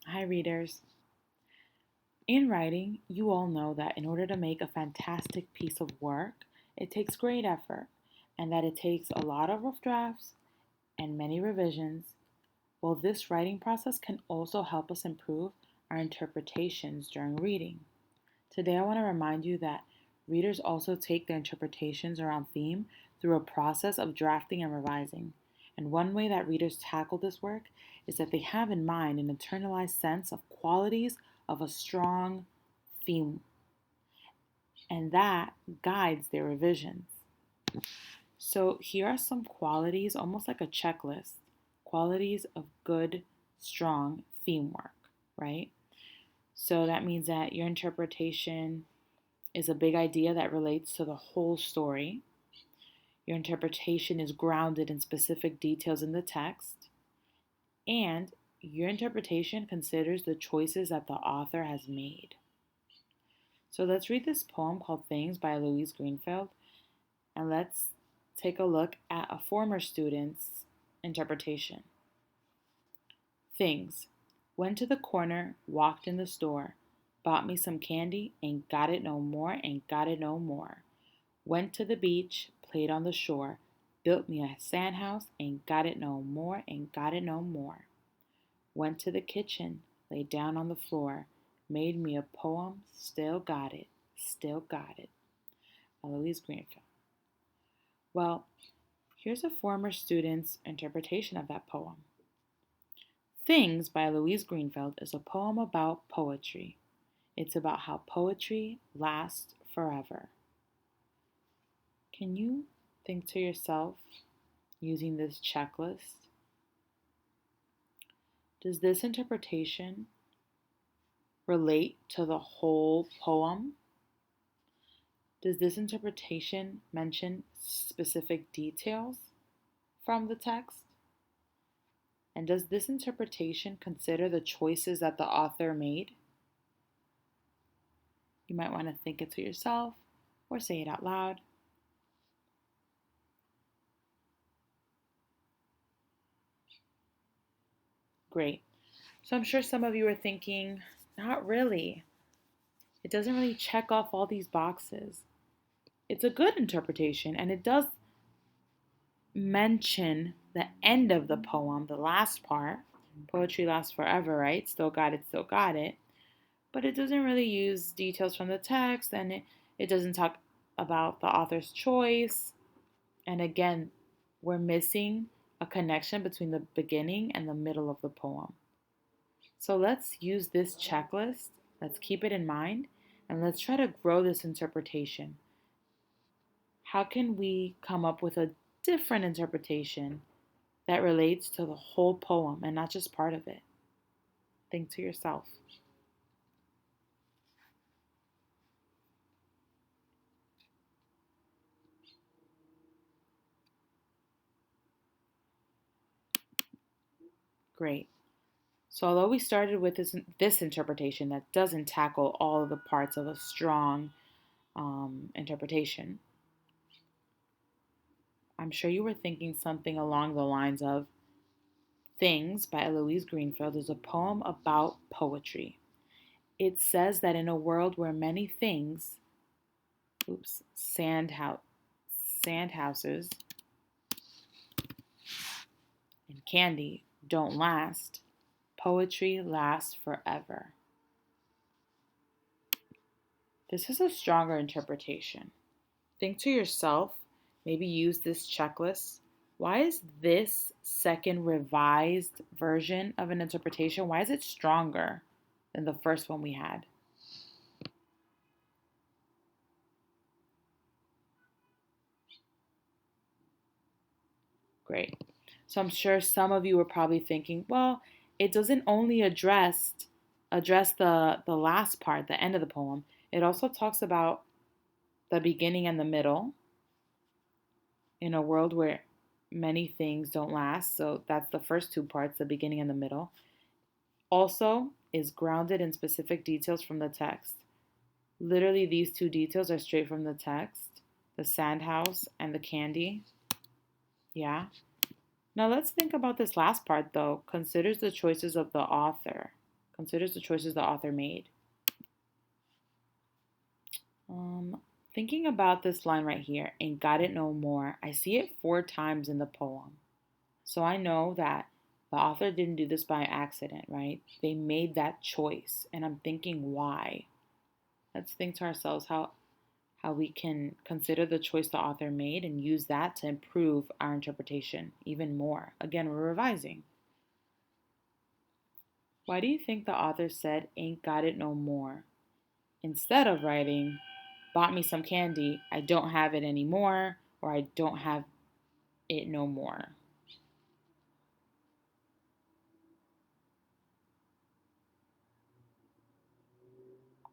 Hi, readers. In writing, you all know that in order to make a fantastic piece of work, it takes great effort and that it takes a lot of rough drafts and many revisions. Well, this writing process can also help us improve our interpretations during reading. Today, I want to remind you that readers also take their interpretations around theme through a process of drafting and revising. And one way that readers tackle this work is that they have in mind an internalized sense of qualities of a strong theme, and that guides their revisions. So, here are some qualities, almost like a checklist qualities of good, strong theme work, right? So, that means that your interpretation is a big idea that relates to the whole story. Your interpretation is grounded in specific details in the text. And your interpretation considers the choices that the author has made. So let's read this poem called Things by Louise Greenfield, and let's take a look at a former student's interpretation. Things. Went to the corner, walked in the store, bought me some candy, ain't got it no more, ain't got it no more. Went to the beach, played on the shore, built me a sand house, ain't got it no more, ain't got it no more. Went to the kitchen, laid down on the floor, made me a poem, still got it, still got it. Eloise Greenfield. Well, here's a former student's interpretation of that poem. Things by Louise Greenfield is a poem about poetry. It's about how poetry lasts forever. Can you think to yourself using this checklist? Does this interpretation relate to the whole poem? Does this interpretation mention specific details from the text? And does this interpretation consider the choices that the author made? You might want to think it to yourself or say it out loud. Great. So I'm sure some of you are thinking, not really. It doesn't really check off all these boxes. It's a good interpretation, and it does mention the end of the poem, the last part. Poetry lasts forever, right? Still got it, still got it. But it doesn't really use details from the text, and it doesn't talk about the author's choice. And again, we're missing a connection between the beginning and the middle of the poem. So let's use this checklist, let's keep it in mind, and let's try to grow this interpretation. How can we come up with a different interpretation that relates to the whole poem and not just part of it? Think to yourself. Great. So, although we started with this interpretation that doesn't tackle all of the parts of a strong interpretation, I'm sure you were thinking something along the lines of Things by Eloise Greenfield is a poem about poetry. It says that in a world where many things, sandhouses and candy don't last, poetry lasts forever. This is a stronger interpretation. Think to yourself, maybe use this checklist. Why is this second revised version of an interpretation, why is it stronger than the first one we had? Great. So I'm sure some of you were probably thinking, well, it doesn't only address the last part, the end of the poem. It also talks about the beginning and the middle in a world where many things don't last. So that's the first two parts, the beginning and the middle. Also is grounded in specific details from the text. Literally, these two details are straight from the text, the sand house and the candy. Yeah. Now let's think about this last part though. Considers the choices of the author. considers the choices the author made. Thinking about this line right here, ain't got it no more, I see it 4 times in the poem. So I know that the author didn't do this by accident, right? They made that choice, and I'm thinking why. Let's think to ourselves how we can consider the choice the author made and use that to improve our interpretation even more. Again, we're revising. Why do you think the author said, ain't got it no more? Instead of writing, bought me some candy, I don't have it anymore, or I don't have it no more.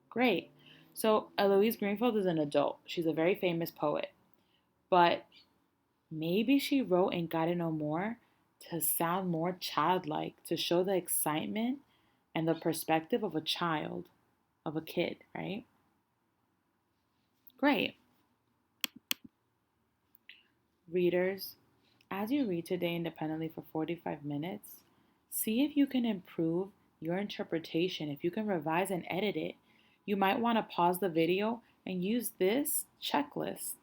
Great. So Eloise Greenfield is an adult. She's a very famous poet. But maybe she wrote Ain't Got It No More to sound more childlike, to show the excitement and the perspective of a child, of a kid, right? Great. Readers, as you read today independently for 45 minutes, see if you can improve your interpretation. If you can revise and edit it, you might want to pause the video and use this checklist